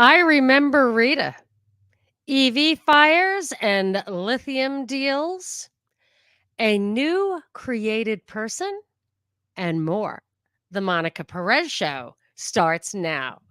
I remember Rita. EV fires and lithium deals, a new created person, and more. The Monica Perez Show starts now.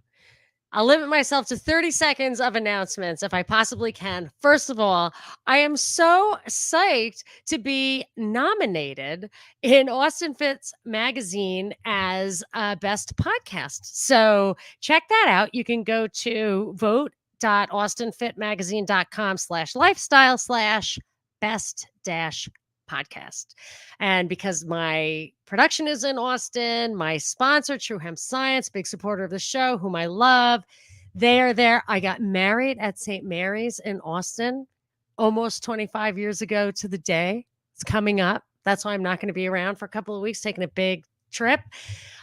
I'll limit myself to 30 seconds of announcements if I possibly can. First of all, I am so psyched to be nominated in Austin Fit's magazine as best podcast. So check that out. You can go to vote.austinfitmagazine.com/lifestyle/best dash podcast. And because my production is in Austin, my sponsor, True Hemp Science, big supporter of the show, whom I love, they are there. I got married at St. Mary's in Austin almost 25 years ago to the day. It's coming up. That's why I'm not going to be around for a couple of weeks, taking a big trip.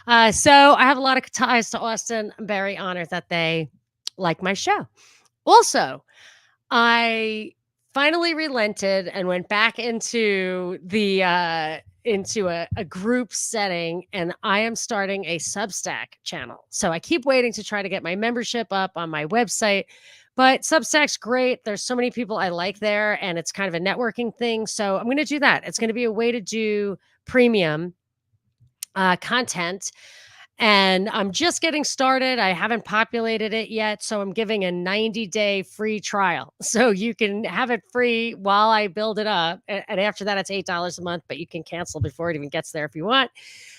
So I have a lot of ties to Austin. I'm very honored that they like my show. Also, I finally relented and went back into a group setting, and I am starting a Substack channel. So I keep waiting to try to get my membership up on my website, but Substack's great. There's so many people I like there, and it's kind of a networking thing. So I'm going to do that. It's going to be a way to do premium content. And I'm just getting started. I haven't populated it yet. So I'm giving a 90-day free trial. So you can have it free while I build it up. And after that, it's $8 a month, but you can cancel before it even gets there if you want.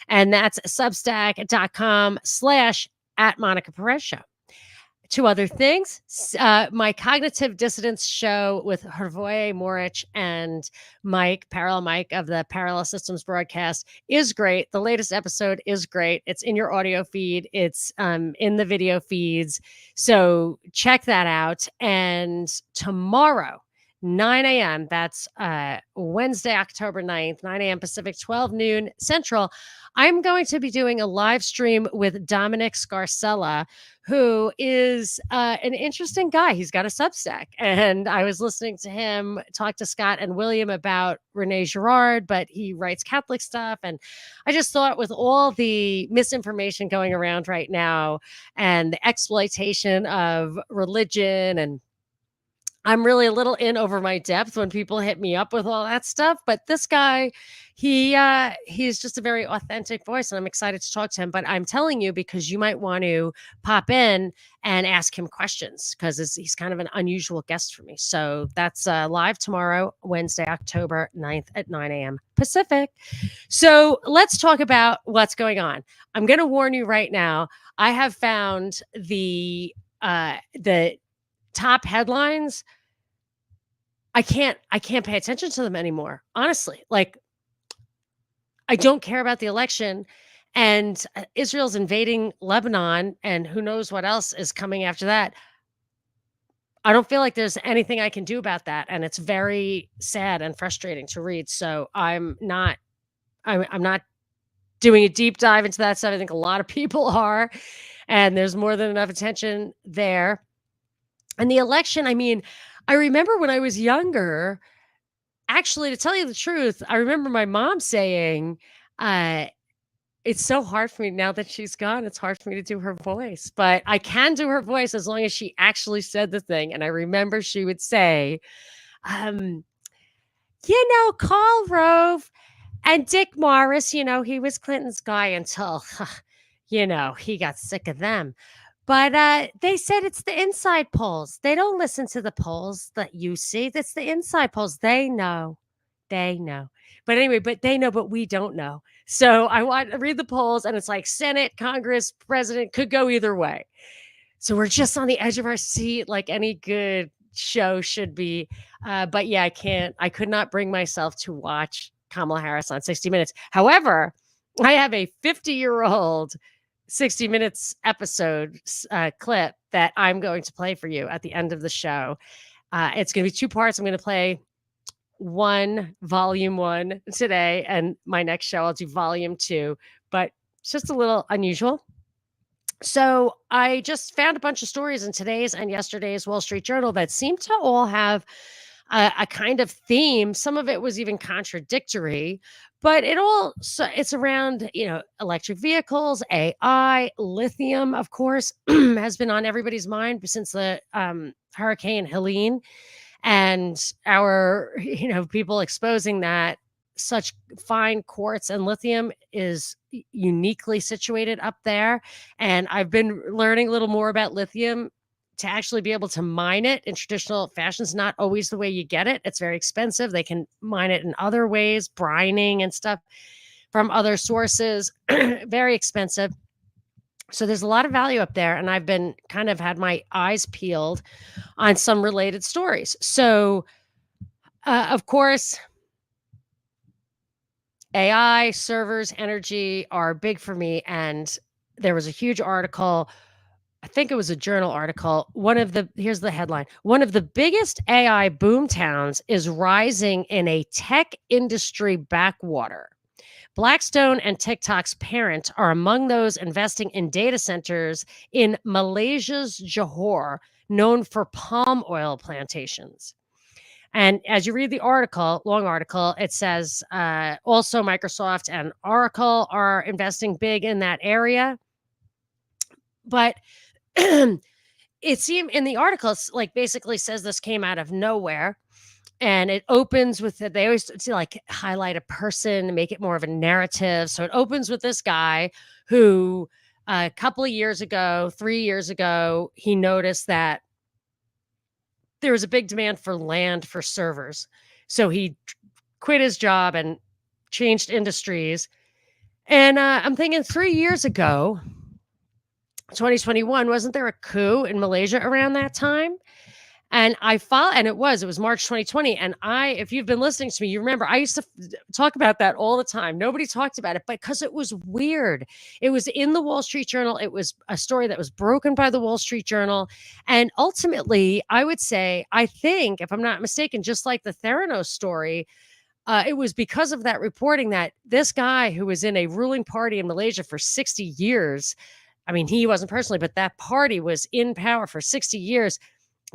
And that's substack.com/at Monica Perez Show. Two other things. My cognitive dissonance show with Hervoy Morich and Parallel Mike of the Parallel Systems broadcast is great. The latest episode is great. It's in your audio feed. It's in the video feeds. So check that out. And tomorrow, 9 a.m., that's Wednesday, October 9th, 9 a.m. Pacific, 12 noon Central, I'm going to be doing a live stream with Dominic Scarcella, who is an interesting guy. He's got a Substack. And I was listening to him talk to Scott and William about Renee Girard, but he writes Catholic stuff. And I just thought with all the misinformation going around right now and the exploitation of religion, and I'm really a little in over my depth when people hit me up with all that stuff. But this guy, he's just a very authentic voice, and I'm excited to talk to him. But I'm telling you because you might want to pop in and ask him questions because he's kind of an unusual guest for me. So that's live tomorrow, Wednesday, October 9th at 9 a.m. Pacific. So let's talk about what's going on. I'm going to warn you right now. I have found the top headlines. I can't pay attention to them anymore. Honestly, like I don't care about the election, and Israel's invading Lebanon, and who knows what else is coming after that. I don't feel like there's anything I can do about that, and it's very sad and frustrating to read. So I'm not doing a deep dive into that stuff. I think a lot of people are, and there's more than enough attention there. And the election, I mean, I remember when I was younger, actually, to tell you the truth, I remember my mom saying, it's so hard for me now that she's gone. It's hard for me to do her voice, but I can do her voice as long as she actually said the thing. And I remember she would say, Karl Rove and Dick Morris, he was Clinton's guy until, he got sick of them. But they said it's the inside polls. They don't listen to the polls that you see. That's the inside polls. They know. They know. But anyway, they know, but we don't know. So I want to read the polls, and it's like Senate, Congress, president could go either way. So we're just on the edge of our seat like any good show should be. But yeah, I could not bring myself to watch Kamala Harris on 60 Minutes. However, I have a 50-year-old 60 Minutes episode clip that I'm going to play for you at the end of the show. It's going to be two parts. I'm going to play volume 1 today, and my next show I'll do volume 2, but it's just a little unusual. So I just found a bunch of stories in today's and yesterday's Wall Street Journal that seem to all have a kind of theme. Some of it was even contradictory, but it's around, electric vehicles, AI, lithium, of course, has been on everybody's mind since the Hurricane Helene, and our people exposing that such fine quartz and lithium is uniquely situated up there. And I've been learning a little more about lithium to actually be able to mine it in traditional fashions. Not always the way you get it. It's very expensive. They can mine it in other ways, brining and stuff from other sources. Very expensive. So there's a lot of value up there, and I've been kind of had my eyes peeled on some related stories. So, of course, AI, servers, energy are big for me. And there was a huge article. I think it was a journal article. Here's the headline: one of the biggest AI boom towns is rising in a tech industry backwater. Blackstone and TikTok's parent are among those investing in data centers in Malaysia's Johor, known for palm oil plantations. And as you read the article, long article, it says also Microsoft and Oracle are investing big in that area. But it seemed in the article, it's like basically says this came out of nowhere. And it opens with they always like highlight a person, make it more of a narrative. So it opens with this guy who a couple of years ago, 3 years ago, he noticed that there was a big demand for land for servers. So he quit his job and changed industries. And I'm thinking 3 years ago, 2021, wasn't there a coup in Malaysia around that time? And it was March 2020. And if you've been listening to me, you remember I used to talk about that all the time. Nobody talked about it because it was weird. It was in the Wall Street Journal. It was a story that was broken by the Wall Street Journal. And ultimately, I would say, I think, if I'm not mistaken, just like the Theranos story, it was because of that reporting that this guy who was in a ruling party in Malaysia for 60 years, I mean, he wasn't personally, but that party was in power for 60 years.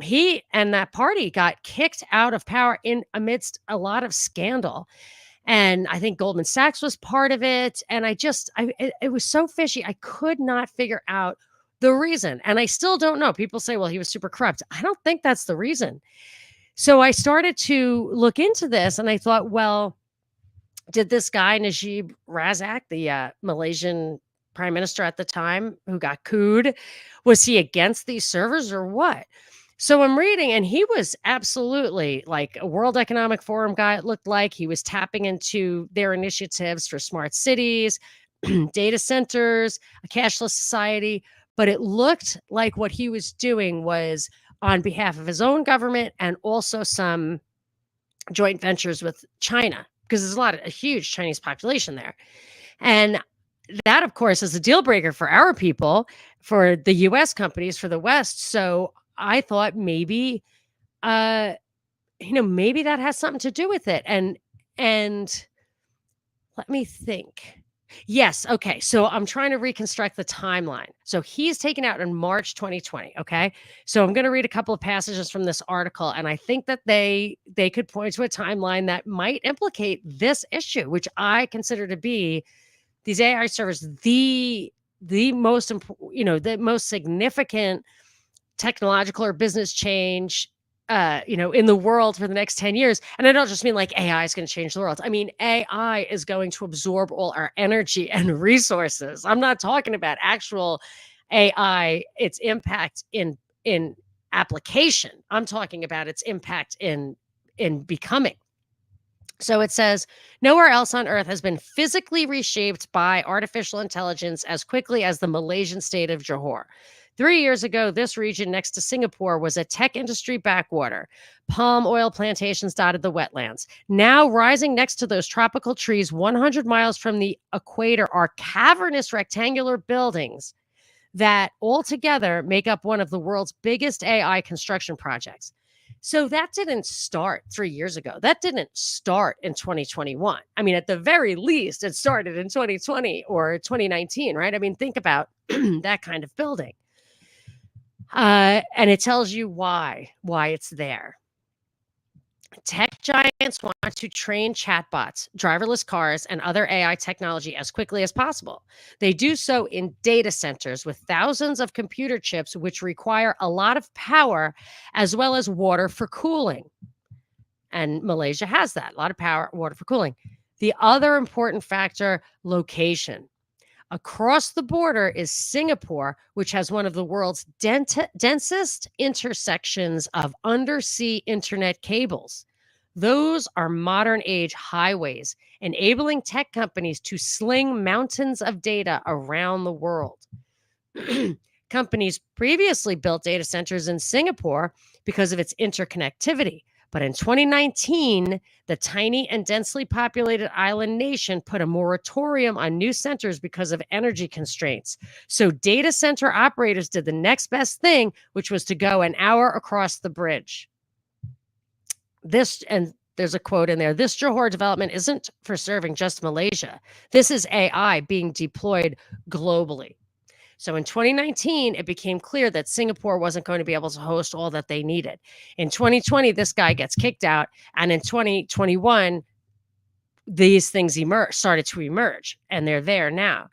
He and that party got kicked out of power amidst a lot of scandal. And I think Goldman Sachs was part of it. And it was so fishy. I could not figure out the reason. And I still don't know. People say, well, he was super corrupt. I don't think that's the reason. So I started to look into this and I thought, well, did this guy, Najib Razak, the Malaysian prime minister at the time who got couped, was he against these servers or what? So I'm reading, and he was absolutely like a World Economic Forum guy. It looked like he was tapping into their initiatives for smart cities, data centers, a cashless society. But it looked like what he was doing was on behalf of his own government and also some joint ventures with China, because there's a huge Chinese population there. And that, of course, is a deal breaker for our people, for the US companies, for the West. So I thought maybe, maybe that has something to do with it. And let me think. Yes. Okay. So I'm trying to reconstruct the timeline. So he's taken out in March 2020. Okay. So I'm going to read a couple of passages from this article, and I think that they could point to a timeline that might implicate this issue, which I consider to be these AI servers, the most the most significant technological or business change, in the world for the next 10 years. And I don't just mean like AI is going to change the world. I mean, AI is going to absorb all our energy and resources. I'm not talking about actual AI, its impact in application. I'm talking about its impact in becoming. So it says, nowhere else on earth has been physically reshaped by artificial intelligence as quickly as the Malaysian state of Johor. 3 years ago, this region next to Singapore was a tech industry backwater. Palm oil plantations dotted the wetlands. Now, rising next to those tropical trees 100 miles from the equator are cavernous rectangular buildings that altogether make up one of the world's biggest AI construction projects. So that didn't start 3 years ago. That didn't start in 2021. I mean, at the very least, it started in 2020 or 2019, right? I mean, think about that kind of building. And it tells you why it's there. Tech giants want to train chatbots, driverless cars, and other AI technology as quickly as possible. They do so in data centers with thousands of computer chips, which require a lot of power as well as water for cooling. And Malaysia has that, a lot of power, water for cooling. The other important factor, location. Across the border is Singapore, which has one of the world's densest intersections of undersea internet cables. Those are modern age highways, enabling tech companies to sling mountains of data around the world. Companies previously built data centers in Singapore because of its interconnectivity. But in 2019, the tiny and densely populated island nation put a moratorium on new centers because of energy constraints. So data center operators did the next best thing, which was to go an hour across the bridge. And there's a quote in there, this Johor development isn't for serving just Malaysia. This is AI being deployed globally. So in 2019, it became clear that Singapore wasn't going to be able to host all that they needed. In 2020, this guy gets kicked out. And in 2021, these things started to emerge, and they're there now.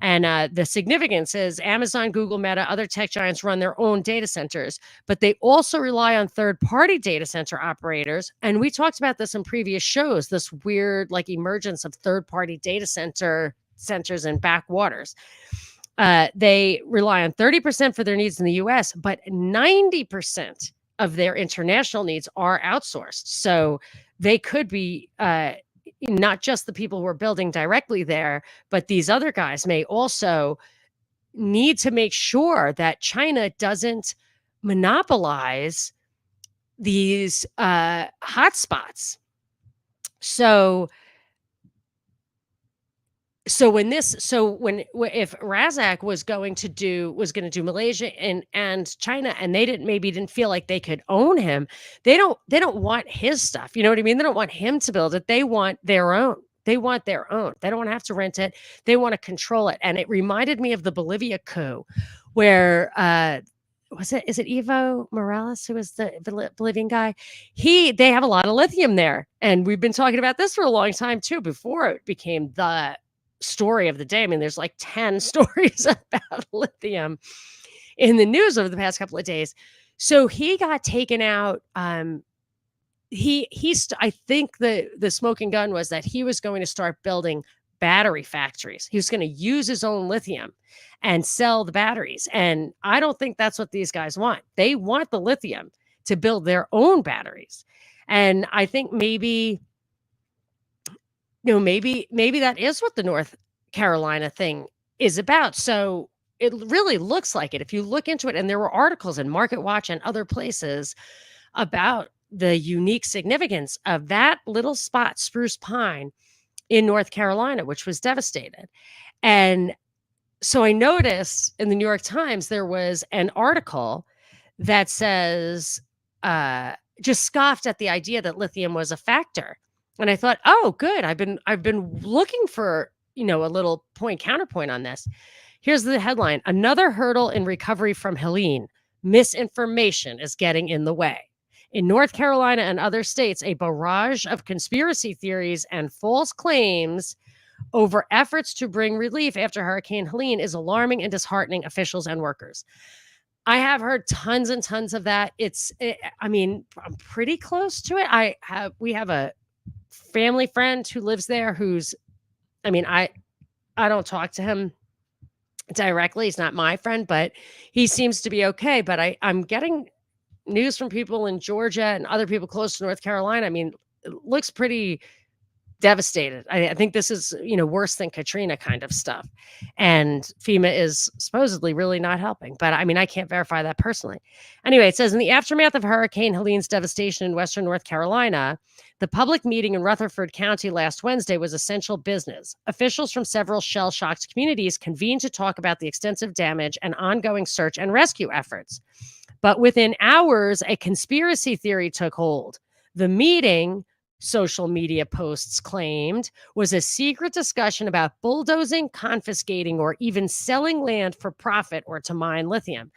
And the significance is Amazon, Google, Meta, other tech giants run their own data centers, but they also rely on third-party data center operators. And we talked about this in previous shows, this weird like emergence of third-party data centers in backwaters. They rely on 30% for their needs in the US, but 90% of their international needs are outsourced. So they could be not just the people who are building directly there, but these other guys may also need to make sure that China doesn't monopolize these hotspots. So if Razak was going to do Malaysia and China, and they didn't feel like they could own him, they don't want his stuff. You know what I mean? They don't want him to build it. They want their own. They want their own. They don't want to have to rent it. They want to control it. And it reminded me of the Bolivia coup, where is it Evo Morales who was the Bolivian guy? They have a lot of lithium there, and we've been talking about this for a long time too. Before it became the story of the day. I mean, there's like 10 stories about lithium in the news over the past couple of days. So he got taken out. I think the smoking gun was that he was going to start building battery factories. He was going to use his own lithium and sell the batteries. And I don't think that's what these guys want. They want the lithium to build their own batteries. And I think maybe that is what the North Carolina thing is about. So it really looks like it. If you look into it, and there were articles in Market Watch and other places about the unique significance of that little spot, Spruce Pine, in North Carolina, which was devastated. And so I noticed in the New York Times, there was an article that says, just scoffed at the idea that lithium was a factor. And I thought, oh, good. I've been looking for, a little counterpoint on this. Here's the headline. Another hurdle in recovery from Helene. Misinformation is getting in the way. In North Carolina and other states, a barrage of conspiracy theories and false claims over efforts to bring relief after Hurricane Helene is alarming and disheartening officials and workers. I have heard tons and tons of that. I'm pretty close to it. We have a family friend who lives there I don't talk to him directly. He's not my friend, but he seems to be okay. But I'm getting news from people in Georgia and other people close to North Carolina. I mean, it looks pretty devastated. I think this is, worse than Katrina kind of stuff. And FEMA is supposedly really not helping. But I can't verify that personally. Anyway, it says in the aftermath of Hurricane Helene's devastation in Western North Carolina, the public meeting in Rutherford County last Wednesday was essential business. Officials from several shell-shocked communities convened to talk about the extensive damage and ongoing search and rescue efforts. But within hours, a conspiracy theory took hold. The meeting, social media posts claimed, was a secret discussion about bulldozing, confiscating, or even selling land for profit or to mine lithium.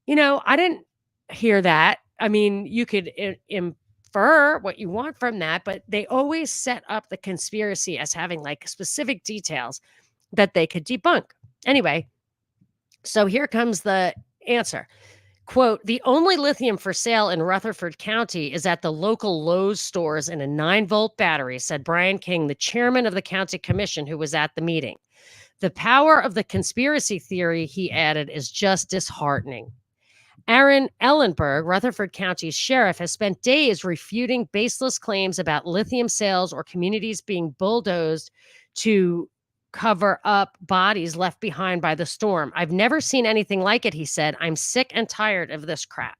I didn't hear that. You could infer what you want from that, but they always set up the conspiracy as having like specific details that they could debunk. Anyway, so here comes the answer. Quote, the only lithium for sale in Rutherford County is at the local Lowe's stores in a 9-volt battery, said Brian King, the chairman of the county commission who was at the meeting. The power of the conspiracy theory, he added, is just disheartening. Aaron Ellenberg, Rutherford County's sheriff, has spent days refuting baseless claims about lithium sales or communities being bulldozed to cover up bodies left behind by the storm. I've never seen anything like it, he said. I'm sick and tired of this crap.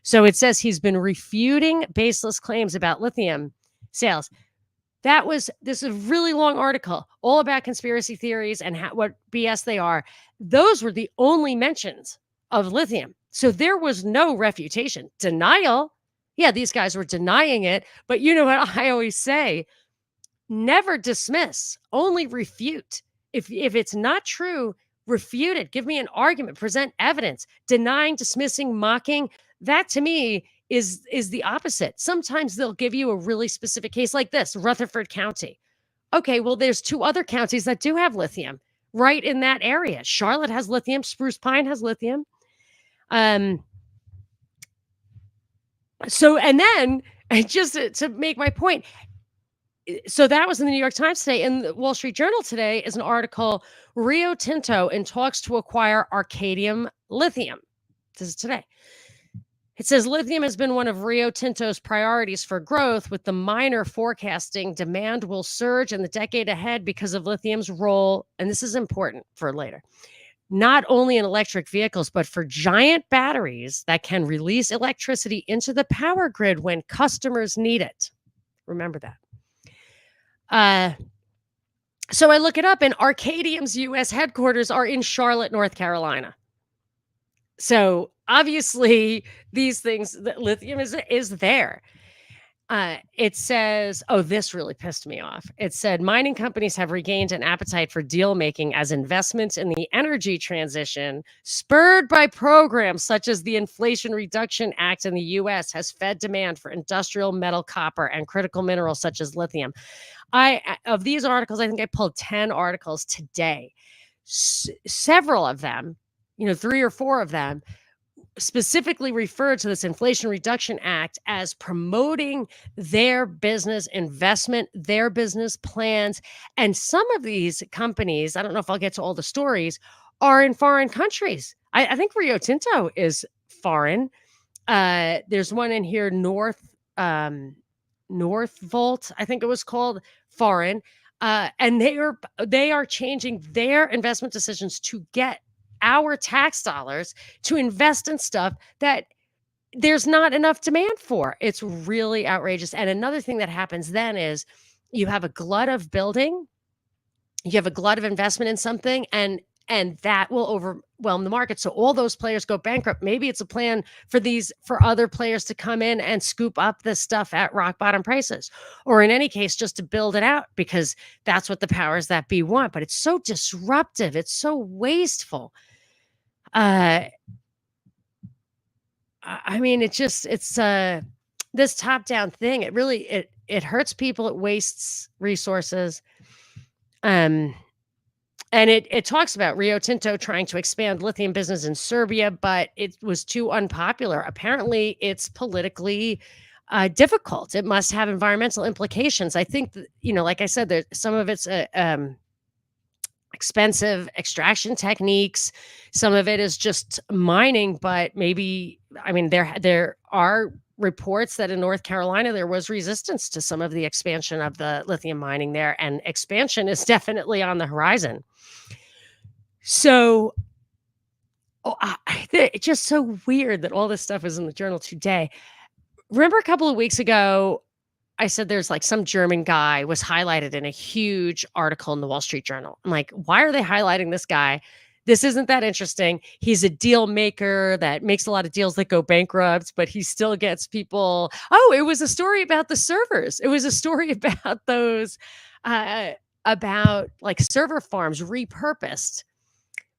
So it says he's been refuting baseless claims about lithium sales. This is a really long article, all about conspiracy theories and what BS they are. Those were the only mentions of lithium. So there was no refutation. Denial. Yeah, these guys were denying it. But you know what I always say? Never dismiss, only refute. If it's not true, refute it. Give me an argument, present evidence. Denying, dismissing, mocking, that to me is the opposite. Sometimes they'll give you a really specific case like this, Rutherford County. Okay, well, there's 2 other counties that do have lithium right in that area. Charlotte has lithium, Spruce Pine has lithium. So, and then just to make my point, so that was in the New York Times today. In the Wall Street Journal today is an article, Rio Tinto in talks to acquire Arcadium Lithium. This is today. It says lithium has been one of Rio Tinto's priorities for growth, with the miner forecasting demand will surge in the decade ahead because of lithium's role, and this is important for later, not only in electric vehicles, but for giant batteries that can release electricity into the power grid when customers need it. Remember that. So I look it up, and Arcadium's U.S. headquarters are in Charlotte, North Carolina. So obviously, these things, the lithium is there. It says, oh, this really pissed me off. It said mining companies have regained an appetite for deal making as investments in the energy transition, spurred by programs such as the Inflation Reduction Act in the U.S., has fed demand for industrial metal, copper, and critical minerals such as lithium. Of these articles, I think I pulled 10 articles today. Several of them, 3 or 4 of them, specifically referred to this Inflation Reduction Act as promoting their business investment, their business plans. And some of these companies, I don't know if I'll get to all the stories, are in foreign countries. I think Rio Tinto is foreign. There's one in here, North Volt, I think it was called, foreign. And they are changing their investment decisions to get our tax dollars to invest in stuff that there's not enough demand for. It's really outrageous. And another thing that happens then is you have a glut of building, you have a glut of investment in something, and that will overwhelm the market. So all those players go bankrupt. Maybe it's a plan for other players to come in and scoop up this stuff at rock bottom prices, or in any case, just to build it out, because that's what the powers that be want. But it's so disruptive. It's so wasteful. I mean, it's this top-down thing. It really, it hurts people. It wastes resources. And it talks about Rio Tinto trying to expand lithium business in Serbia, but it was too unpopular. Apparently, it's politically difficult. It must have environmental implications. I think that, like I said, there's some of it's expensive extraction techniques. Some of it is just mining, but maybe, I mean, there are reports that in North Carolina, there was resistance to some of the expansion of the lithium mining there, and expansion is definitely on the horizon. So it's just so weird that all this stuff is in the journal today. Remember a couple of weeks ago, I said there's like some German guy was highlighted in a huge article in the Wall Street Journal. I'm like, why are they highlighting this guy? This isn't that interesting. He's a deal maker that makes a lot of deals that go bankrupt, but he still gets people. Oh, it was a story about the servers. It was a story about those, about like server farms repurposed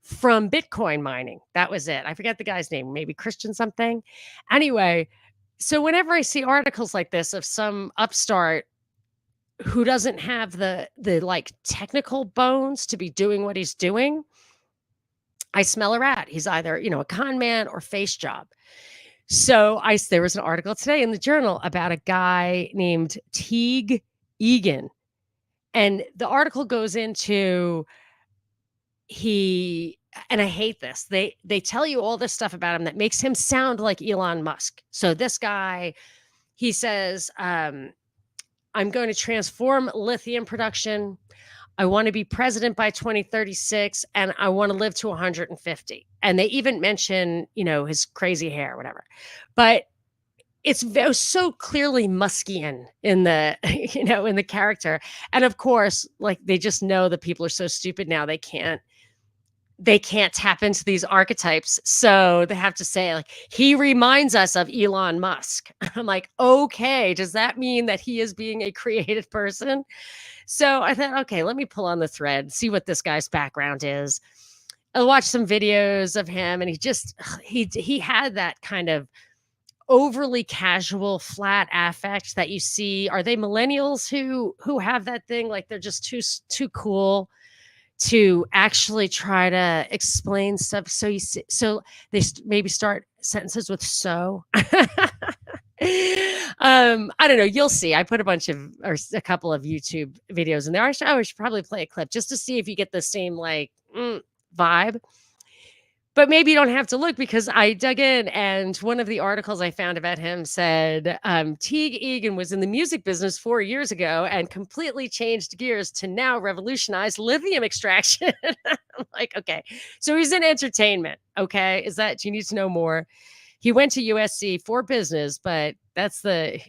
from Bitcoin mining. That was it. I forget the guy's name, maybe Christian something. Anyway, So whenever I see articles like this of some upstart who doesn't have the like technical bones to be doing what he's doing, I smell a rat. He's either, a con man or face job. So there was an article today in the journal about a guy named Teague Egan. And the article goes into he and I hate this. They tell you all this stuff about him that makes him sound like Elon Musk. So this guy, he says, I'm going to transform lithium production. I want to be president by 2036 and I want to live to 150. And they even mention, his crazy hair, whatever. But it's so clearly Muskian in the, in the character. And of course, like they just know that people are so stupid now they can't tap into these archetypes. So they have to say, like, he reminds us of Elon Musk. I'm like, okay, does that mean that he is being a creative person? So I thought, okay, let me pull on the thread, see what this guy's background is. I watched some videos of him, and he had that kind of overly casual, flat affect that you see. Are they millennials who have that thing? Like they're just too cool to actually try to explain stuff. So they maybe start sentences with so. I don't know. You'll see. I put a couple of YouTube videos in there. I should probably play a clip just to see if you get the same vibe. But maybe you don't have to look because I dug in and one of the articles I found about him said Teague Egan was in the music business 4 years ago and completely changed gears to now revolutionize lithium extraction. I'm like, okay, so he's in entertainment. Okay, do you need to know more? He went to USC for business, but that's a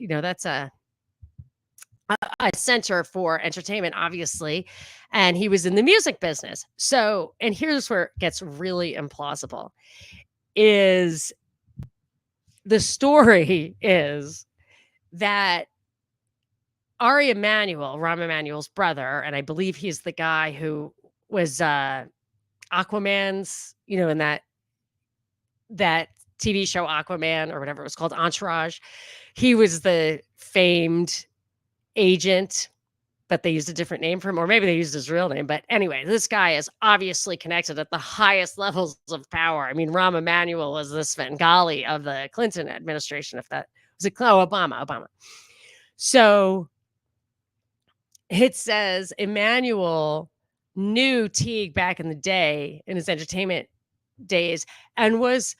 center for entertainment, obviously. And he was in the music business. So, and here's where it gets really implausible is the story is that Rahm Emanuel's brother, and I believe he's the guy who was Aquaman's, in that TV show Aquaman or whatever it was called, Entourage. He was the famed agent, but they used a different name for him, or maybe they used his real name. But anyway, this guy is obviously connected at the highest levels of power. I mean, Rahm Emanuel was the Svengali of the Clinton administration, if that was Obama. So it says Emanuel knew Teague back in the day in his entertainment days and was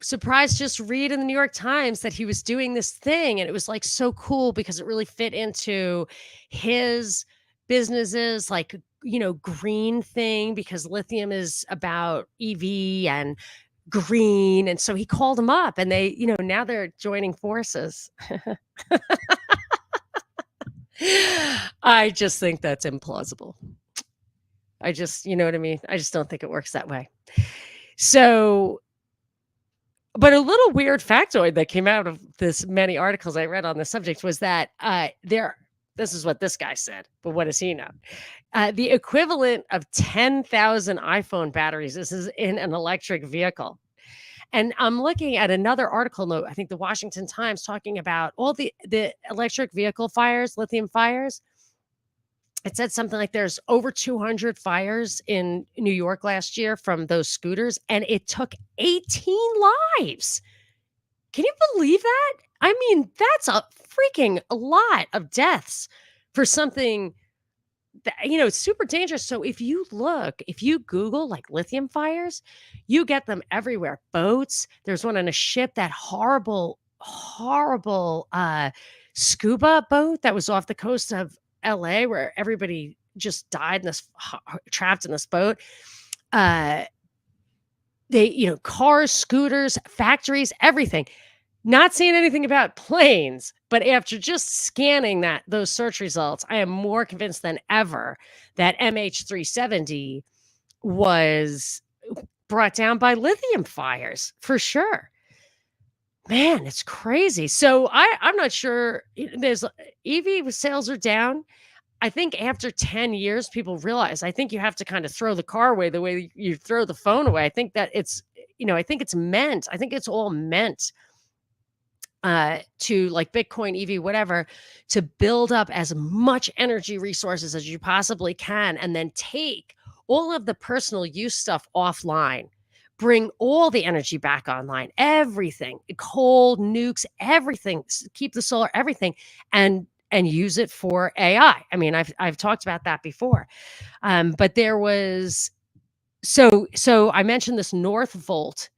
surprised to just read in the New York Times that he was doing this thing. And it was like so cool because it really fit into his businesses, like, green thing, because lithium is about EV and green. And so he called him up and they, now they're joining forces. I just think that's implausible. You know what I mean? I just don't think it works that way. So, but a little weird factoid that came out of this many articles I read on the subject was that this is what this guy said, but what does he know? The equivalent of 10,000 iPhone batteries. This is in an electric vehicle. And I'm looking at another article note, I think the Washington Times, talking about all the electric vehicle fires, lithium fires. It said something like there's over 200 fires in New York last year from those scooters, and it took 18 lives. Can you believe that? I mean, that's a freaking lot of deaths for something that, it's super dangerous. So if you Google like lithium fires, you get them everywhere. Boats, there's one on a ship, that horrible scuba boat that was off the coast of LA where everybody just died trapped in this boat. They, cars, scooters, factories, everything. Not seeing anything about planes, but after just scanning those search results, I am more convinced than ever that MH370 was brought down by lithium fires for sure. Man, it's crazy. So I'm not sure. There's EV sales are down. I think after 10 years, people realize, I think you have to kind of throw the car away the way you throw the phone away. I think that I think it's all meant to like Bitcoin, EV, whatever, to build up as much energy resources as you possibly can, and then take all of the personal use stuff offline. Bring all the energy back online, everything, coal, nukes, everything, keep the solar, everything, and use it for AI. I mean, I've talked about that before. But there was so I mentioned this Northvolt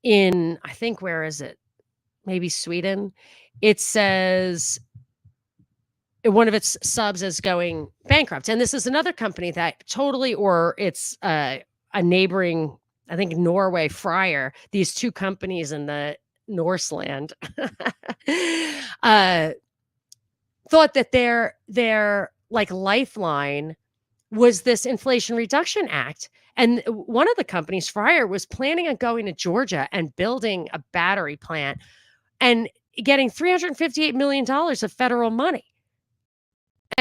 in, I think, where is it? Maybe Sweden. It says one of its subs is going bankrupt. And this is another company that totally, or it's a neighboring, I think, Norway, Fryer, these two companies in the Norseland, uh, thought that their like lifeline was this Inflation Reduction Act. And one of the companies, Fryer, was planning on going to Georgia and building a battery plant and getting $358 million of federal money.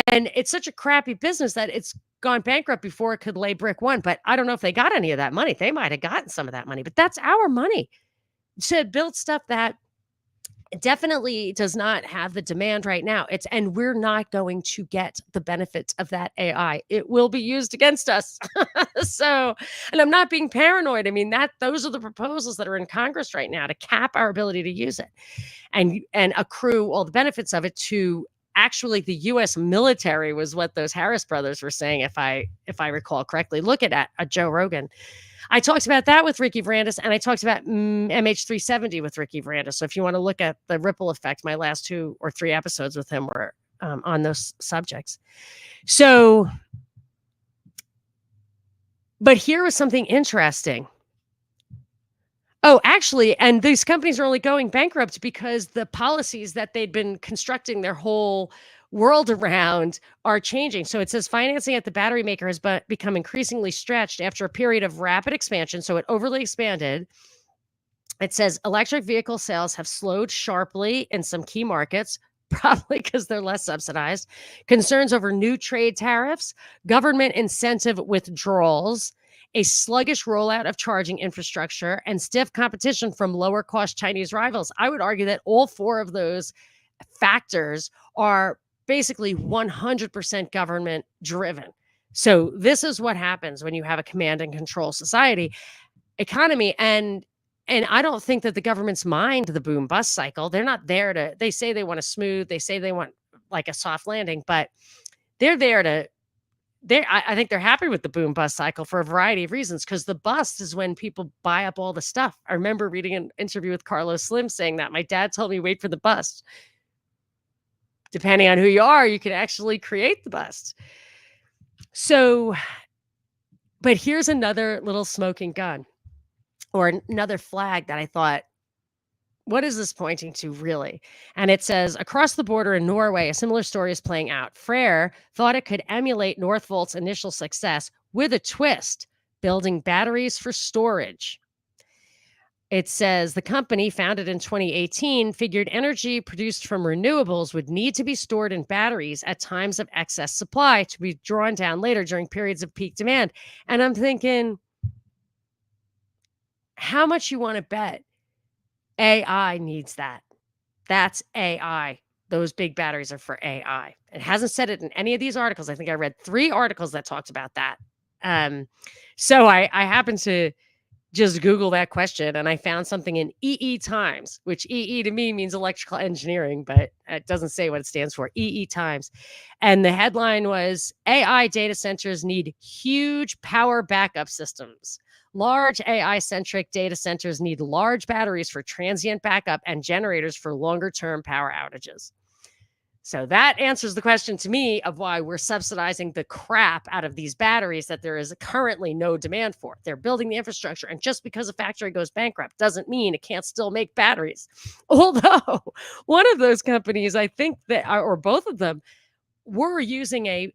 And it's such a crappy business that it's gone bankrupt before it could lay brick one. But I don't know if they got any of that money. They might have gotten some of that money, but that's our money to build stuff that definitely does not have the demand right now. And we're not going to get the benefits of that AI. It will be used against us. So, and I'm not being paranoid. I mean, those are the proposals that are in Congress right now to cap our ability to use it and accrue all the benefits of it to actually the US military, was what those Harris brothers were saying, if I recall correctly. Look at Joe Rogan. I talked about that with Ricky Varandas, and I talked about MH370 with Ricky Varandas. So if you want to look at the ripple effect, my last 2 or 3 episodes with him were on those subjects. So, but here was something interesting. Oh, actually, and these companies are only going bankrupt because the policies that they'd been constructing their whole world around are changing. So it says financing at the battery maker has become increasingly stretched after a period of rapid expansion. So it overly expanded. It says electric vehicle sales have slowed sharply in some key markets, probably because they're less subsidized. Concerns over new trade tariffs, government incentive withdrawals, a sluggish rollout of charging infrastructure, and stiff competition from lower cost Chinese rivals. I would argue that all 4 of those factors are basically 100% government driven. So this is what happens when you have a command and control economy. And I don't think that the governments mind the boom bust cycle. They're not there to, they say they want to smooth, they say they want like a soft landing, but they're there to, I think they're happy with the boom bust cycle for a variety of reasons, because the bust is when people buy up all the stuff. I remember reading an interview with Carlos Slim saying that my dad told me, wait for the bust. Depending on who you are, you can actually create the bust. So, but here's another little smoking gun, or another flag that I thought, what is this pointing to really? And it says, across the border in Norway, a similar story is playing out. Freyr thought it could emulate Northvolt's initial success with a twist, building batteries for storage. It says the company, founded in 2018, figured energy produced from renewables would need to be stored in batteries at times of excess supply to be drawn down later during periods of peak demand. And I'm thinking, how much you want to bet AI needs that? That's AI. Those big batteries are for AI. It hasn't said it in any of these articles. I think I read 3 articles that talked about that. So I happened to just Google that question, and I found something in EE Times, which EE to me means electrical engineering, but it doesn't say what it stands for. EE Times. And the headline was, AI data centers need huge power backup systems. Large AI-centric data centers need large batteries for transient backup and generators for longer-term power outages. So that answers the question to me of why we're subsidizing the crap out of these batteries that there is currently no demand for. They're building the infrastructure, and just because a factory goes bankrupt doesn't mean it can't still make batteries. Although one of those companies, I think that, or both of them, were using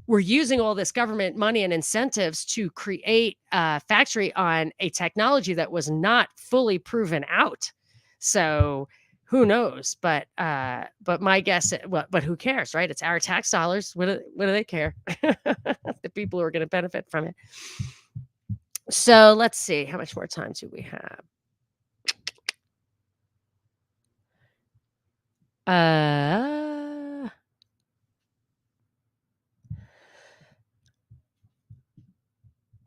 we're using all this government money and incentives to create a factory on a technology that was not fully proven out. So who knows? But my guess, but who cares, right? It's our tax dollars. What do they care? The people who are going to benefit from it. So let's see, how much more time do we have? Uh,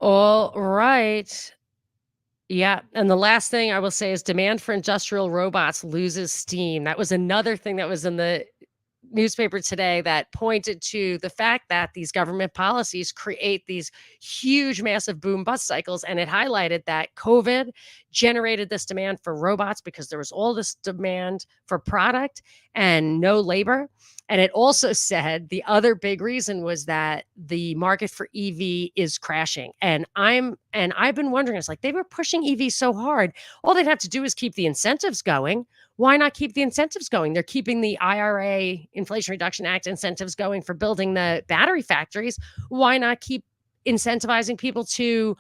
all right. Yeah, and the last thing I will say is demand for industrial robots loses steam. That was another thing that was in the newspaper today that pointed to the fact that these government policies create these huge, massive boom bust cycles. And it highlighted that COVID generated this demand for robots because there was all this demand for product and no labor. And it also said the other big reason was that the market for EV is crashing. And I've been wondering, it's like they were pushing EV so hard. All they'd have to do is keep the incentives going. Why not keep the incentives going? They're keeping the IRA, Inflation Reduction Act incentives going for building the battery factories. Why not keep incentivizing people to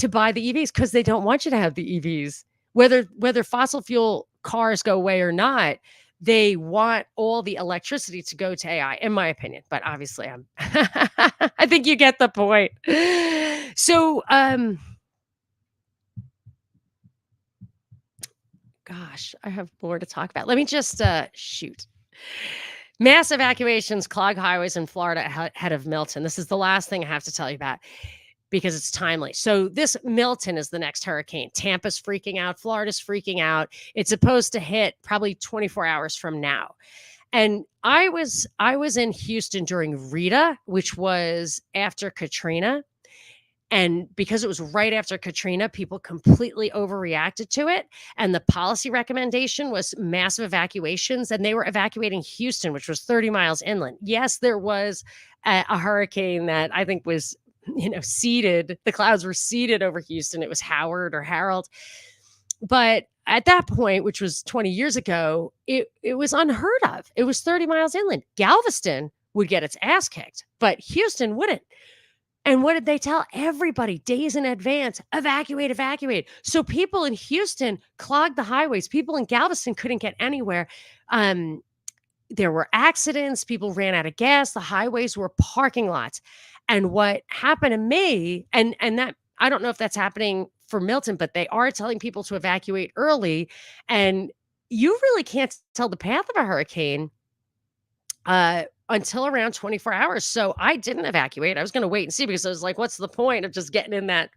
buy the EVs? Because they don't want you to have the EVs. Whether fossil fuel cars go away or not, they want all the electricity to go to AI, in my opinion. But obviously, I'm I think you get the point. So, gosh, I have more to talk about. Let me just shoot. Mass evacuations clog highways in Florida ahead of Milton. This is the last thing I have to tell you about because it's timely. So this Milton is the next hurricane. Tampa's freaking out. Florida's freaking out. It's supposed to hit probably 24 hours from now. And I was in Houston during Rita, which was after Katrina. And because it was right after Katrina, people completely overreacted to it. And the policy recommendation was massive evacuations. And they were evacuating Houston, which was 30 miles inland. Yes, there was a hurricane that I think was, seeded. The clouds were seeded over Houston. It was Howard or Harold. But at that point, which was 20 years ago, it was unheard of. It was 30 miles inland. Galveston would get its ass kicked, but Houston wouldn't. And what did they tell everybody days in advance? Evacuate, evacuate. So people in Houston clogged the highways. People in Galveston couldn't get anywhere. There were accidents. People ran out of gas. The highways were parking lots. And what happened to me, and that I don't know if that's happening for Milton, but they are telling people to evacuate early. And you really can't tell the path of a hurricane until around 24 hours. So I didn't evacuate. I was going to wait and see because I was like, what's the point of just getting in that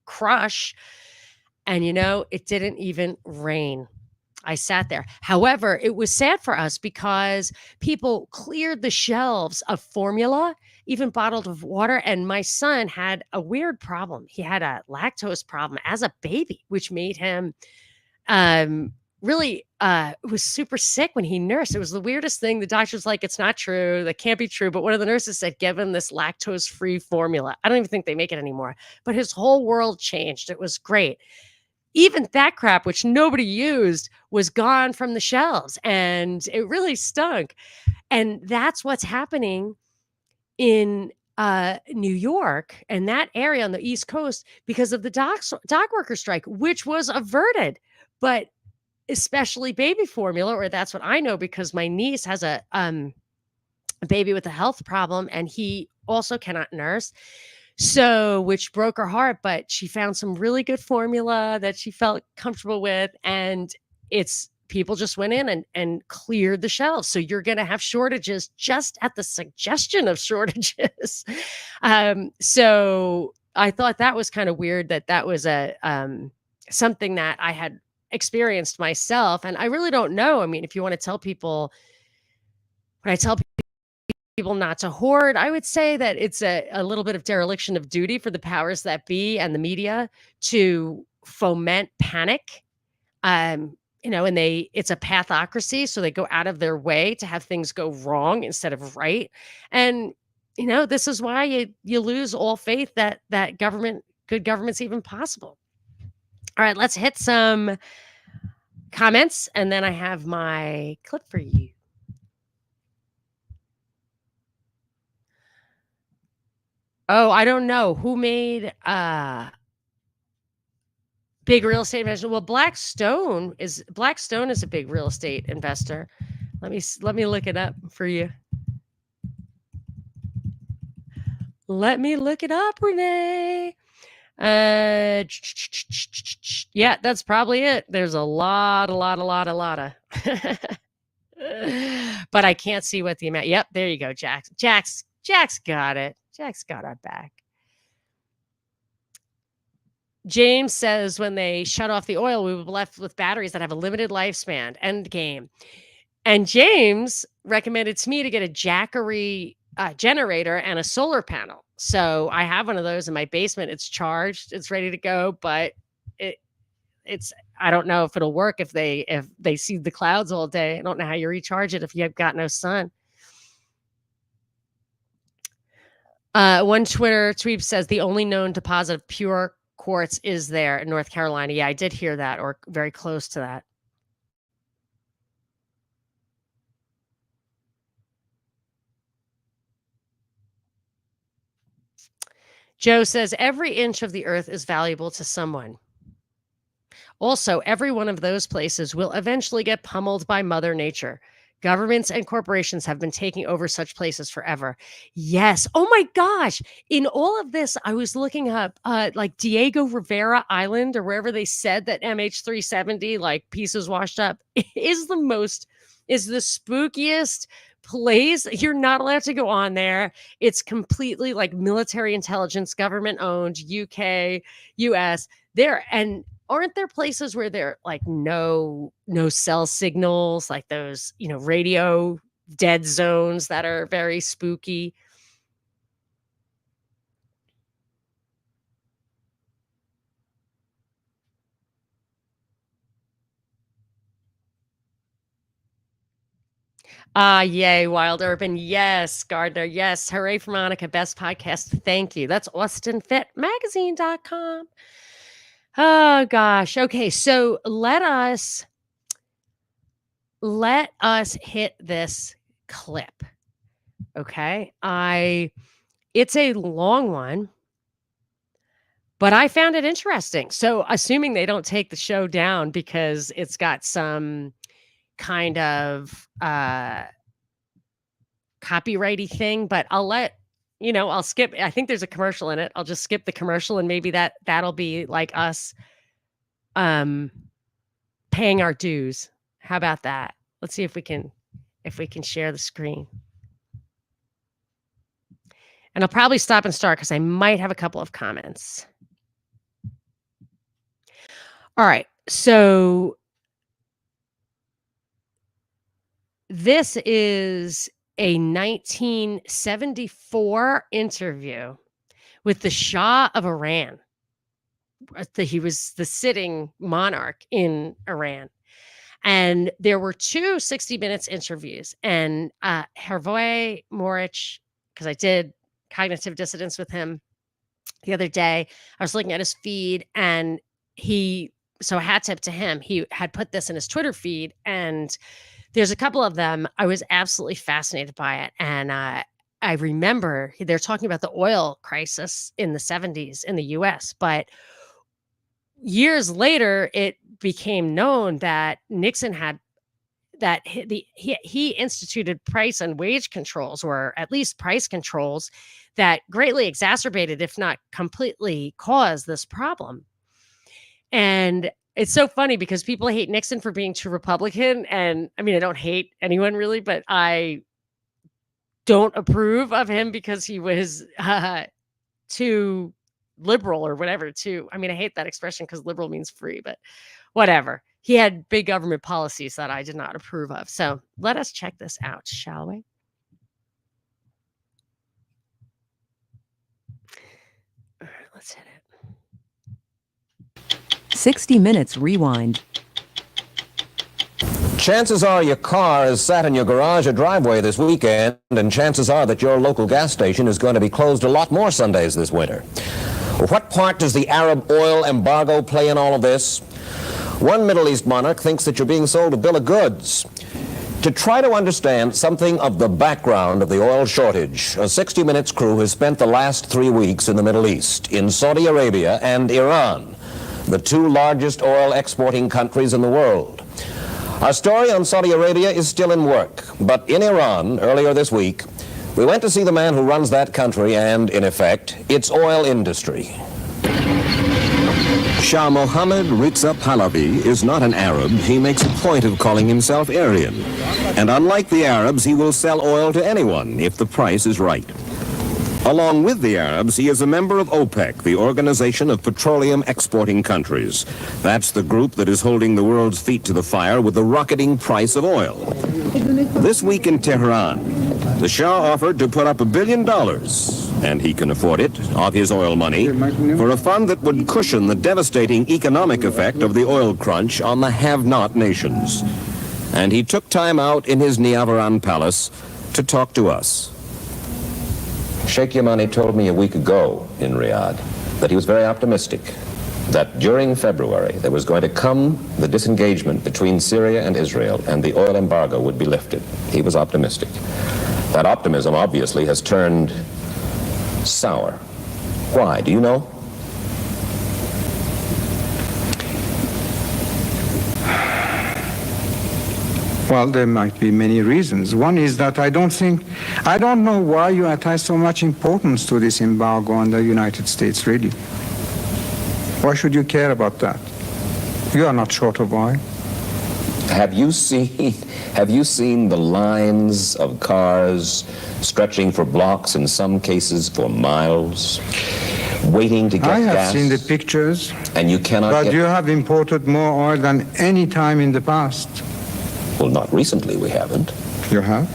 crush? And it didn't even rain. I sat there. However, it was sad for us because people cleared the shelves of formula, even bottled of water. And my son had a weird problem. He had a lactose problem as a baby, which made him really was super sick when he nursed. It was the weirdest thing. The doctor was like, it's not true. That can't be true. But one of the nurses said, give him this lactose-free formula. I don't even think they make it anymore. But his whole world changed. It was great. Even that crap, which nobody used, was gone from the shelves. And it really stunk. And that's what's happening in New York and that area on the East Coast because of the dock worker strike, which was averted. But especially baby formula, or that's what I know because my niece has a baby with a health problem and he also cannot nurse. So, which broke her heart, but she found some really good formula that she felt comfortable with. And people just went in and cleared the shelves. So you're going to have shortages just at the suggestion of shortages. So I thought that was kind of weird that was something that I had experienced myself. And I really don't know. I mean, if you want to tell people, when I tell people not to hoard, I would say that it's a little bit of dereliction of duty for the powers that be and the media to foment panic. And it's a pathocracy. So they go out of their way to have things go wrong instead of right. And, this is why you lose all faith that good government's even possible. All right, let's hit some comments, and then I have my clip for you. Oh, I don't know who made big real estate investor. Well, Blackstone is a big real estate investor. Let me look it up for you. Let me look it up, Renee. Yeah, that's probably it. There's a lot of But I can't see what the amount. Yep, there you go, Jax. Jax got it. Jax got our back. James says when they shut off the oil, we were left with batteries that have a limited lifespan. End game. And James recommended to me to get a Jackery generator and a solar panel. So I have one of those in my basement. It's charged. It's ready to go, but it's I don't know if it'll work if they see the clouds all day. I don't know how you recharge it if you've got no sun. One Twitter tweet says the only known deposit of pure quartz is there in North Carolina. Yeah, I did hear that, or very close to that. Joe says every inch of the earth is valuable to someone. Also, every one of those places will eventually get pummeled by Mother Nature. Governments and corporations have been taking over such places forever. Yes. Oh my gosh. In all of this, I was looking up like Diego Rivera Island, or wherever they said that MH370, like pieces washed up, is the spookiest place. You're not allowed to go on there. It's completely like military intelligence, government owned, UK, US. There, and aren't there places where there like no cell signals, like those, radio dead zones that are very spooky? Yay, Wild Urban. Yes, Gardner. Yes. Hooray for Monica. Best podcast. Thank you. That's AustinFitMagazine.com. Oh gosh. Okay, so let us hit this clip. Okay? It's a long one, but I found it interesting. So, assuming they don't take the show down because it's got some kind of copyrighty thing, but I'll skip. I think there's a commercial in it. I'll just skip the commercial, and maybe that'll be like us paying our dues. How about that? Let's see if we can share the screen. And I'll probably stop and start because I might have a couple of comments. All right. So this is a 1974 interview with the Shah of Iran. He was the sitting monarch in Iran. And there were two 60 Minutes interviews. And Hervé Morich, because I did cognitive dissonance with him the other day, I was looking at his feed, and so hat tip to him, he had put this in his Twitter feed, and there's a couple of them. I was absolutely fascinated by it. And I remember they're talking about the oil crisis in the 70s in the US, but years later, it became known that Nixon he instituted price and wage controls, or at least price controls, that greatly exacerbated, if not completely caused, this problem. And it's so funny because people hate Nixon for being too Republican. And I mean, I don't hate anyone really, but I don't approve of him because he was too liberal or whatever. I hate that expression because liberal means free, but whatever. He had big government policies that I did not approve of. So let us check this out, shall we? All right, let's hit it. 60 Minutes Rewind. Chances are your car is sat in your garage or driveway this weekend, and chances are that your local gas station is going to be closed a lot more Sundays this winter. What part does the Arab oil embargo play in all of this? One Middle East monarch thinks that you're being sold a bill of goods. To try to understand something of the background of the oil shortage, a 60 Minutes crew has spent the last 3 weeks in the Middle East, in Saudi Arabia and Iran, the two largest oil exporting countries in the world. Our story on Saudi Arabia is still in work, but in Iran, earlier this week, we went to see the man who runs that country and, in effect, its oil industry. Shah Mohammed Reza Pahlavi is not an Arab. He makes a point of calling himself Aryan. And unlike the Arabs, he will sell oil to anyone if the price is right. Along with the Arabs, he is a member of OPEC, the Organization of Petroleum Exporting Countries. That's the group that is holding the world's feet to the fire with the rocketing price of oil. This week in Tehran, the Shah offered to put up $1 billion, and he can afford it, of his oil money, for a fund that would cushion the devastating economic effect of the oil crunch on the have-not nations. And he took time out in his Niavaran palace to talk to us. Sheikh Yamani told me a week ago in Riyadh that he was very optimistic, that during February there was going to come the disengagement between Syria and Israel and the oil embargo would be lifted. He was optimistic. That optimism obviously has turned sour. Why? Do you know? Well, there might be many reasons. One is that I don't know why you attach so much importance to this embargo on the United States, really. Why should you care about that? You are not short of oil. Have you seen the lines of cars stretching for blocks, in some cases for miles, waiting to get gas? I have seen the pictures. And you cannot But you have imported more oil than any time in the past. Well, not recently we haven't. You have?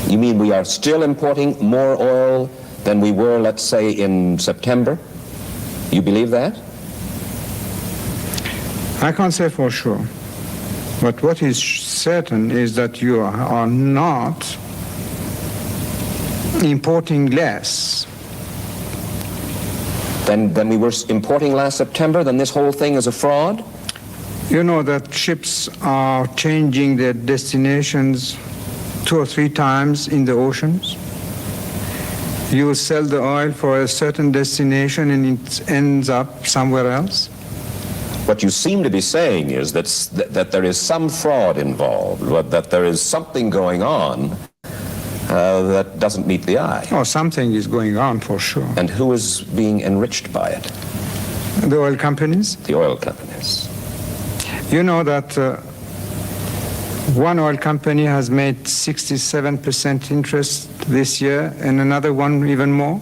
You mean we are still importing more oil than we were, let's say, in September? You believe that? I can't say for sure. But what is certain is that you are not importing less. Than we were importing last September? Then this whole thing is a fraud? You know that ships are changing their destinations 2 or 3 times in the oceans. You sell the oil for a certain destination and it ends up somewhere else. What you seem to be saying is that there is some fraud involved, that there is something going on that doesn't meet the eye. Oh, something is going on for sure. And who is being enriched by it? The oil companies. The oil companies. You know that one oil company has made 67% interest this year and another one even more?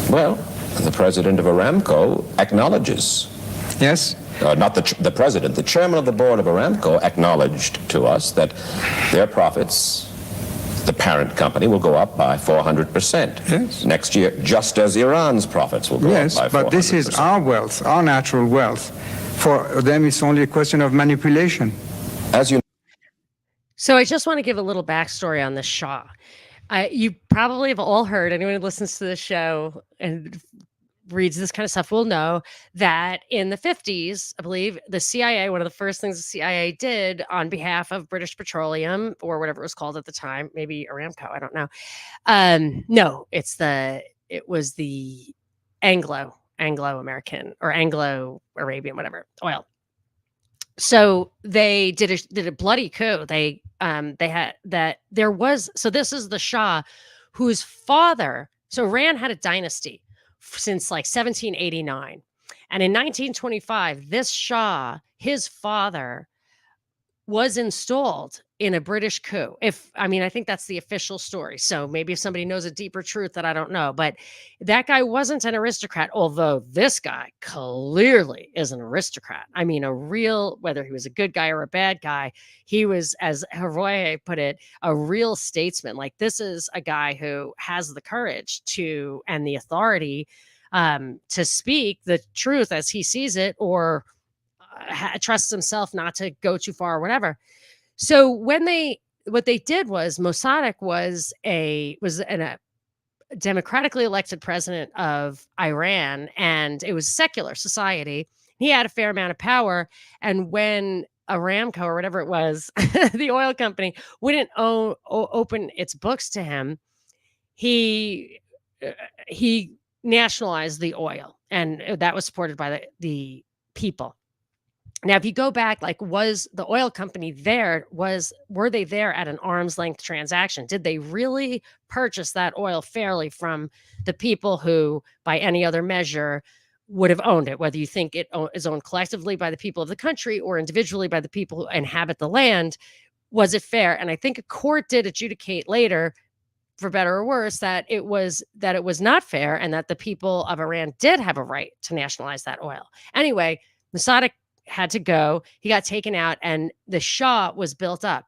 Well, the president of Aramco acknowledges. Yes? Not the president, the chairman of the board of Aramco acknowledged to us that their profits, the parent company, will go up by 400% yes. next year, just as Iran's profits will go yes, up by 400%. But this is our wealth, our natural wealth. For them, it's only a question of manipulation. As you So I just want to give a little backstory on the Shah. You probably have all heard, anyone who listens to this show and reads this kind of stuff will know that in the 50s, I believe, the CIA, one of the first things the CIA did on behalf of British Petroleum, or whatever it was called at the time, maybe Aramco, I don't know. No, it was the Anglo-American or Anglo-Arabian, whatever, oil. So they did a bloody coup. They had that there was, so this is the Shah whose father, so Iran had a dynasty since like 1789. And in 1925, this Shah, his father, was installed in a British coup. I think that's the official story. So maybe if somebody knows a deeper truth that I don't know, but that guy wasn't an aristocrat, although this guy clearly is an aristocrat. I mean, a real, whether he was a good guy or a bad guy, he was, as Hervoye put it, a real statesman. Like, this is a guy who has the courage to, and the authority to speak the truth as he sees it, or trusts himself not to go too far or whatever. So what they did was Mossadegh was a democratically elected president of Iran, and it was secular society. He had a fair amount of power. And when Aramco or whatever it was, the oil company, wouldn't open its books to him, he nationalized the oil, and that was supported by the people. Now, if you go back, like, was the oil company there? Were they there at an arm's length transaction? Did they really purchase that oil fairly from the people who, by any other measure, would have owned it? Whether you think it is owned collectively by the people of the country or individually by the people who inhabit the land, was it fair? And I think a court did adjudicate later, for better or worse, that it was not fair, and that the people of Iran did have a right to nationalize that oil. Anyway, Mossadegh had to go. He got taken out, and the Shah was built up.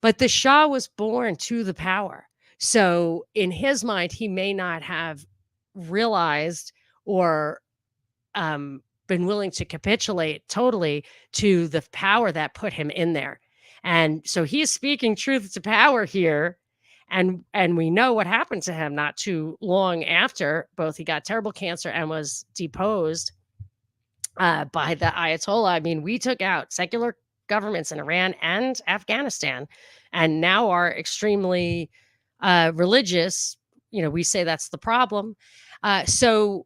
But the Shah was born to the power. So in his mind, he may not have realized or been willing to capitulate totally to the power that put him in there. And so he's speaking truth to power here. And we know what happened to him not too long after. Both he got terrible cancer and was deposed by the Ayatollah. I mean, we took out secular governments in Iran and Afghanistan, and now are extremely religious. You know, we say that's the problem. So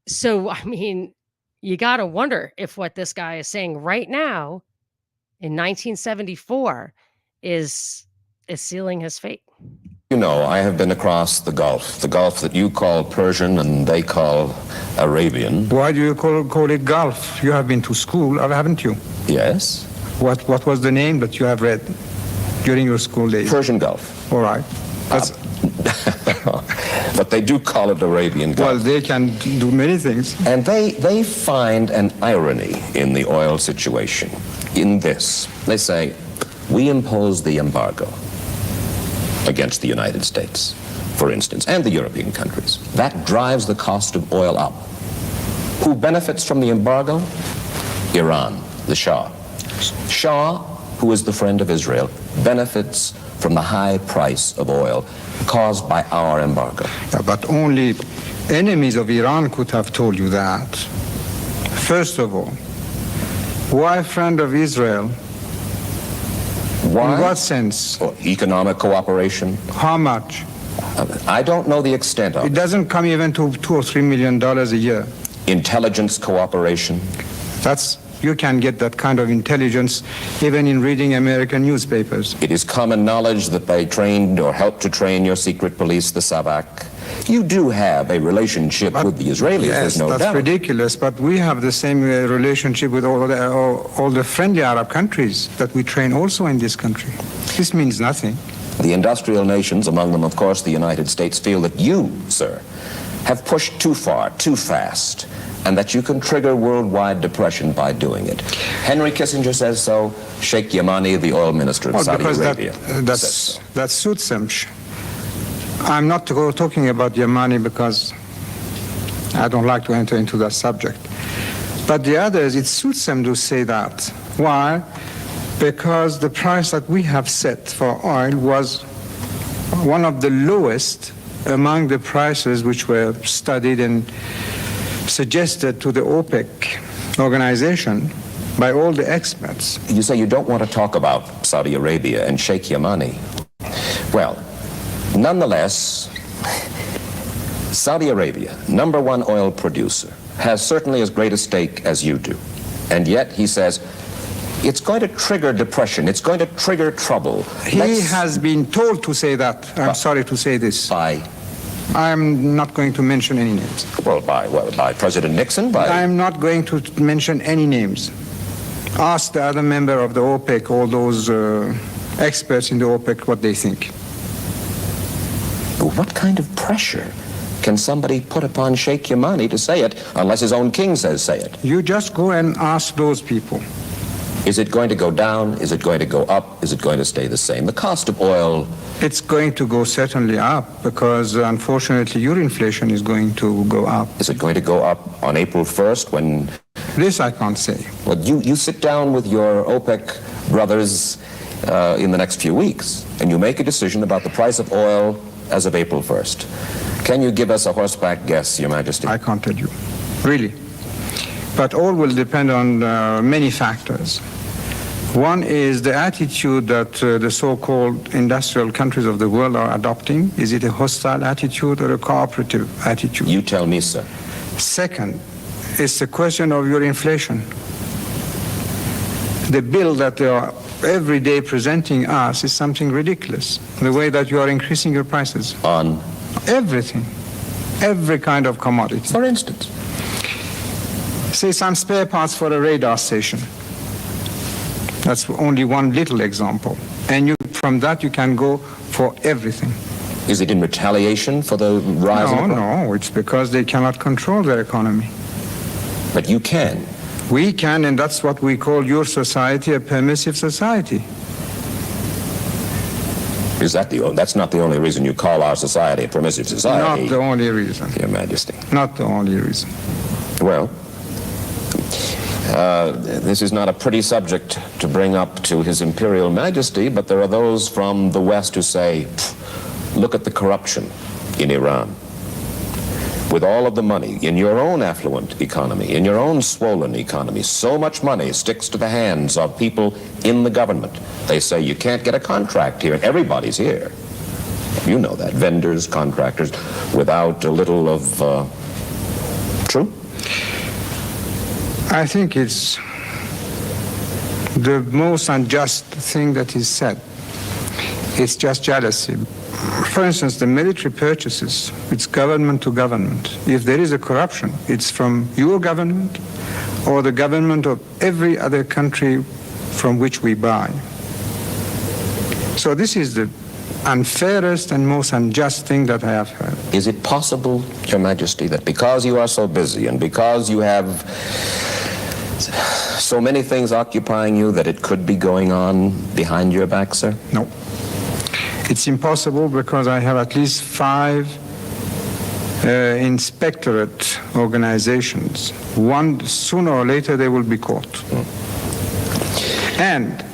I mean, you got to wonder if what this guy is saying right now in 1974 is sealing his fate. You know, I have been across the Gulf that you call Persian and they call Arabian. Why do you call it Gulf? You have been to school, or haven't you? Yes. What was the name that you have read during your school days? Persian Gulf. All right. But they do call it Arabian Gulf. Well, they can do many things. And they find an irony in the oil situation. In this, they say, we impose the embargo against the United States, for instance, and the European countries. That drives the cost of oil up. Who benefits from the embargo? Iran, the Shah. Shah, who is the friend of Israel, benefits from the high price of oil caused by our embargo. Yeah, but only enemies of Iran could have told you that. First of all, why friend of Israel? Why? In what sense? Or economic cooperation. How much? I don't know the extent of it. It doesn't come even to $2 or $3 million a year. Intelligence cooperation. You can get that kind of intelligence even in reading American newspapers. It is common knowledge that they trained or helped to train your secret police, the Savak. You do have a relationship with the Israelis, yes, there's no doubt. That's ridiculous, but we have the same relationship with all the friendly Arab countries that we train also in this country. This means nothing. The industrial nations, among them, of course, the United States, feel that you, sir, have pushed too far, too fast, and that you can trigger worldwide depression by doing it. Henry Kissinger says so. Sheikh Yamani, the oil minister of Saudi Arabia, that suits him. I'm not talking about Yamani because I don't like to enter into that subject. But the others, it suits them to say that. Why? Because the price that we have set for oil was one of the lowest among the prices which were studied and suggested to the OPEC organization by all the experts. You say you don't want to talk about Saudi Arabia and Sheikh Yamani. Well, nonetheless, Saudi Arabia, #1 oil producer, has certainly as great a stake as you do. And yet, he says, it's going to trigger depression. It's going to trigger trouble. He has been told to say that. I'm sorry to say this. By? I'm not going to mention any names. Well, by President Nixon? I'm not going to mention any names. Ask the other member of the OPEC, all those experts in the OPEC, what they think. What kind of pressure can somebody put upon Sheikh Yamani to say it, unless his own king says say it? You just go and ask those people. Is it going to go down? Is it going to go up? Is it going to stay the same? The cost of oil... It's going to go certainly up because, unfortunately, your inflation is going to go up. Is it going to go up on April 1st when... This I can't say. Well, you sit down with your OPEC brothers in the next few weeks and you make a decision about the price of oil as of April 1st. Can you give us a horseback guess, Your Majesty? I can't tell you, really. But all will depend on many factors. One is the attitude that the so-called industrial countries of the world are adopting. Is it a hostile attitude or a cooperative attitude? You tell me, sir. Second, it's the question of your inflation. The bill that they are every day presenting us is something ridiculous. The way that you are increasing your prices. On, Everything. Every kind of commodity. for instance, Say some spare parts for a radar station. That's only one little example. And from that you can go for everything. is it in retaliation for the rise in the price? No, it's because they cannot control their economy. But you can. We can, and that's what we call your society a permissive society. Is that that's not the only reason you call our society a permissive society? Not the only reason. Your Majesty. Not the only reason. Well, this is not a pretty subject to bring up to His Imperial Majesty, but there are those from the West who say, look at the corruption in Iran. With all of the money in your own affluent economy, in your own swollen economy, so much money sticks to the hands of people in the government. They say you can't get a contract here, and everybody's here. You know that, vendors, contractors, without a little of truth. I think it's the most unjust thing that is said. It's just jealousy. For instance, the military purchases, it's government to government. If there is a corruption, it's from your government or the government of every other country from which we buy. So this is the unfairest and most unjust thing that I have heard. Is it possible, Your Majesty, that because you are so busy and because you have so many things occupying you that it could be going on behind your back, sir? No. It's impossible because I have at least 5 inspectorate organizations. One, sooner or later, they will be caught. And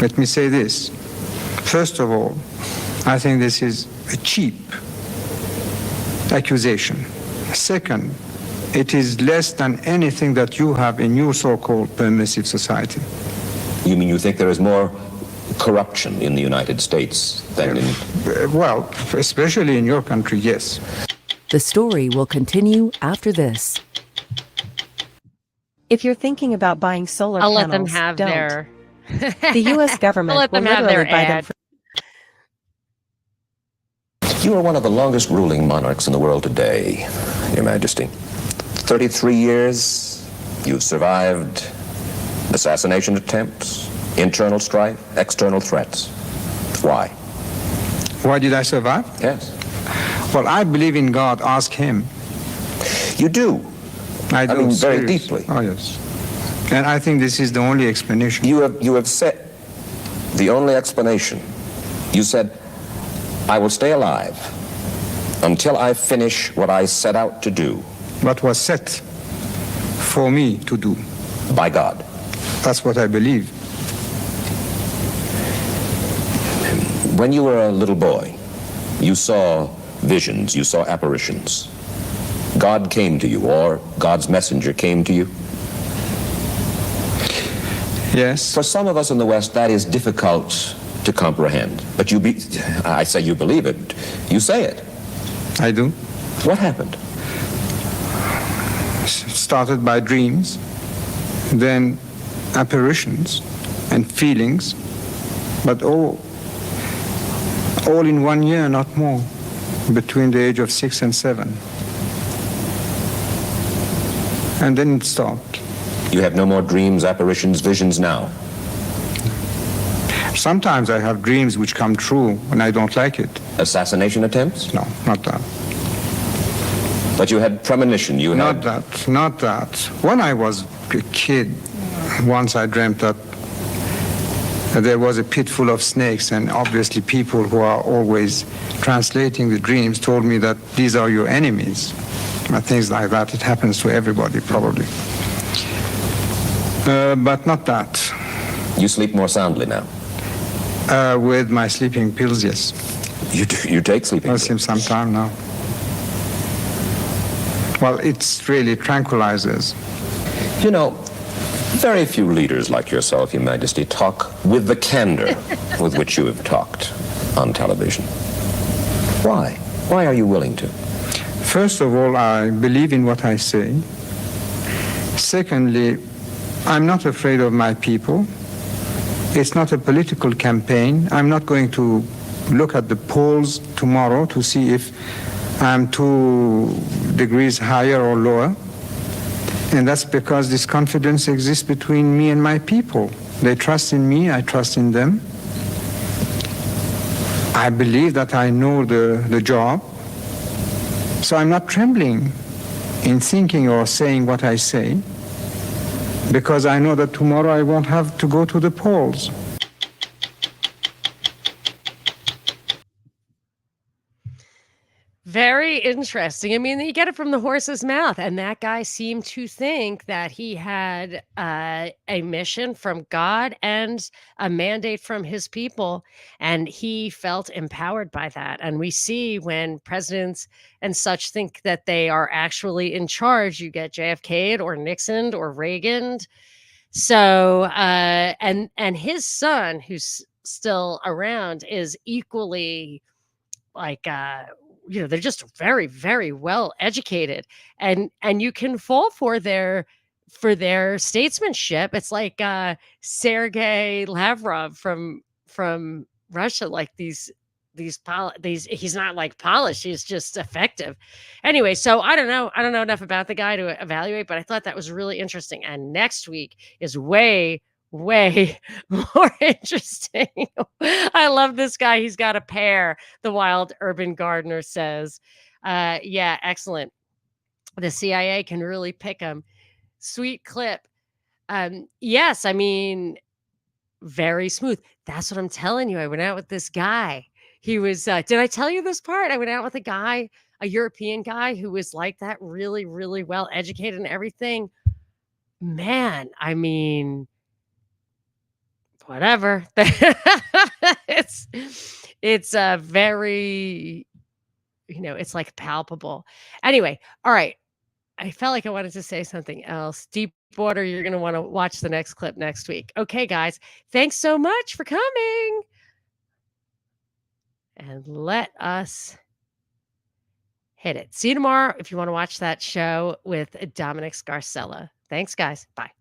let me say this. First of all, I think this is a cheap accusation. Second, it is less than anything that you have in your so-called permissive society. You mean you think there is more corruption in the United States than in... Well, especially in your country, yes. The story will continue after this. If you're thinking about buying solar I'll panels, let them have don't. their. The U.S. government I'll let will them have their literally buy them ad. for You are one of the longest ruling monarchs in the world today, Your Majesty. 33 years, you've survived assassination attempts, internal strife, external threats. Why? Why did I survive? Yes. Well, I believe in God. Ask Him. You do. I do. mean, very seriously. deeply. Oh, yes. And I think this is the only explanation. You have said the only explanation. You said, I will stay alive until I finish what I set out to do. What was set for me to do. By God. That's what I believe. When you were a little boy, you saw visions, you saw apparitions. God came to you, or God's messenger came to you. Yes. For some of us in the West, that is difficult to comprehend. But I say you believe it. You say it. I do. What happened? Started by dreams, then apparitions and feelings, but all in 1 year, not more, between the age of 6 and 7. And then it stopped. You have no more dreams, apparitions, visions now. Sometimes I have dreams which come true when I don't like it. Assassination attempts? No, not that. But you had premonition, you Not had... that, not that. When I was a kid, once I dreamt that there was a pit full of snakes, and obviously people who are always translating the dreams told me that these are your enemies. And things like that. It happens to everybody, probably. But not that. You sleep more soundly now. With my sleeping pills, yes. You take sleeping I'll pills? sleep some time now. Well, it's really tranquilizers. You know, very few leaders like yourself, Your Majesty, talk with the candor with which you have talked on television. Why? Why are you willing to? First of all, I believe in what I say. Secondly, I'm not afraid of my people. It's not a political campaign. I'm not going to look at the polls tomorrow to see if I'm 2 degrees higher or lower. And that's because this confidence exists between me and my people. They trust in me, I trust in them. I believe that I know the job. So I'm not trembling in thinking or saying what I say, because I know that tomorrow I won't have to go to the polls. Very interesting. I mean, you get it from the horse's mouth, and that guy seemed to think that he had a mission from God and a mandate from his people, and he felt empowered by that. And we see when presidents and such think that they are actually in charge, you get JFK'd or Nixon'd or Reagan'd. So, and his son, who's still around, is equally like they're just very, very well educated, and you can fall for their statesmanship. It's like Sergei Lavrov from Russia, like these he's not like polished, he's just effective. Anyway, so I don't know enough about the guy to evaluate, but I thought that was really interesting. And next week is way more interesting. I love this guy. He's got a pair, the wild urban gardener says. Yeah, excellent. The CIA can really pick him. Sweet clip. Yes, I mean, very smooth. That's what I'm telling you. I went out with this guy. He was, did I tell you this part? I went out with a guy, a European guy who was like that, really, really well educated and everything. Man, I mean, whatever. it's it's very, it's like palpable. Anyway, all right. I felt like I wanted to say something else. Deep water, you're going to want to watch the next clip next week. Okay, guys. Thanks so much for coming. And let us hit it. See you tomorrow if you want to watch that show with Dominic Scarcella. Thanks, guys. Bye.